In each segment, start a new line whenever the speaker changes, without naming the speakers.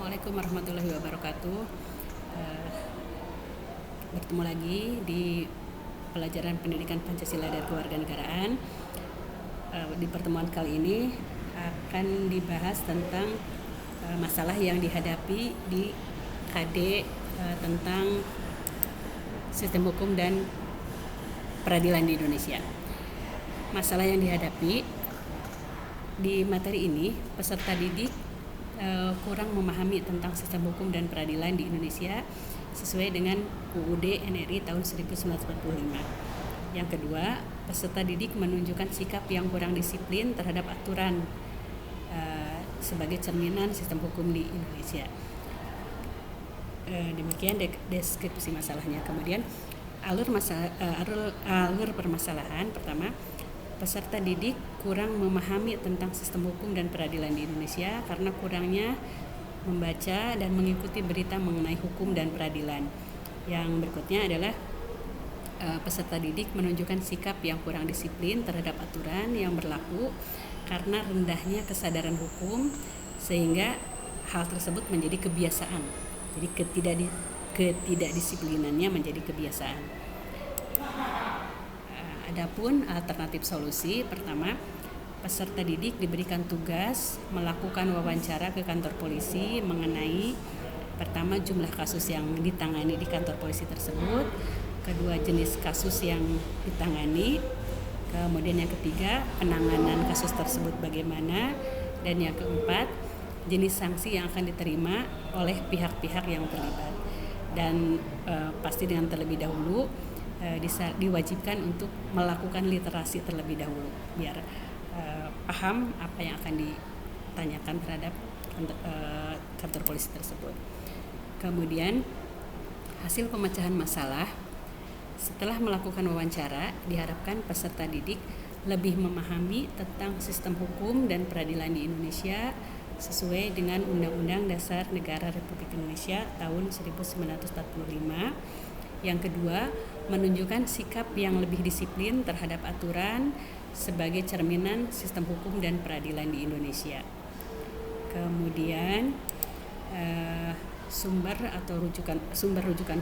Assalamualaikum warahmatullahi wabarakatuh. Eh, Bertemu lagi di pelajaran pendidikan Pancasila dan Kewarganegaraan. Di pertemuan kali ini akan dibahas tentang masalah yang dihadapi di KD tentang sistem hukum dan peradilan di Indonesia. Masalah yang dihadapi di materi ini, peserta didik kurang memahami tentang sistem hukum dan peradilan di Indonesia sesuai dengan UUD NRI tahun 1945. Yang kedua, peserta didik menunjukkan sikap yang kurang disiplin terhadap aturan sebagai cerminan sistem hukum di Indonesia. Demikian deskripsi masalahnya. Kemudian alur permasalahan. Pertama, peserta didik kurang memahami tentang sistem hukum dan peradilan di Indonesia karena kurangnya membaca dan mengikuti berita mengenai hukum dan peradilan. Yang berikutnya adalah peserta didik menunjukkan sikap yang kurang disiplin terhadap aturan yang berlaku karena rendahnya kesadaran hukum sehingga hal tersebut menjadi kebiasaan. Jadi ketidakdisiplinannya menjadi kebiasaan. Adapun alternatif solusi, pertama, peserta didik diberikan tugas melakukan wawancara ke kantor polisi mengenai pertama jumlah kasus yang ditangani di kantor polisi tersebut, kedua jenis kasus yang ditangani, kemudian yang ketiga penanganan kasus tersebut bagaimana, dan yang keempat jenis sanksi yang akan diterima oleh pihak-pihak yang terlibat. Dan pasti dengan terlebih dahulu diwajibkan untuk melakukan literasi terlebih dahulu biar paham apa yang akan ditanyakan terhadap kantor polisi tersebut. Kemudian hasil pemecahan masalah setelah melakukan wawancara, diharapkan peserta didik lebih memahami tentang sistem hukum dan peradilan di Indonesia sesuai dengan Undang-Undang Dasar Negara Republik Indonesia tahun 1945. Yang kedua, menunjukkan sikap yang lebih disiplin terhadap aturan sebagai cerminan sistem hukum dan peradilan di Indonesia. Kemudian sumber rujukan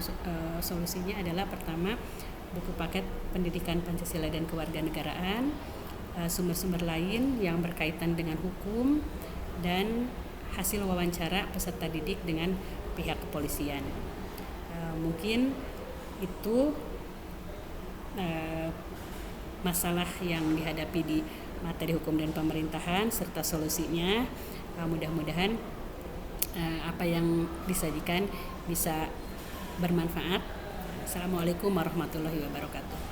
solusinya adalah pertama, buku paket pendidikan Pancasila dan Kewarganegaraan, sumber-sumber lain yang berkaitan dengan hukum, dan hasil wawancara peserta didik dengan pihak kepolisian. Mungkin itu masalah yang dihadapi di materi hukum dan pemerintahan serta solusinya. Mudah-mudahan apa yang disajikan bisa bermanfaat. Assalamualaikum warahmatullahi wabarakatuh.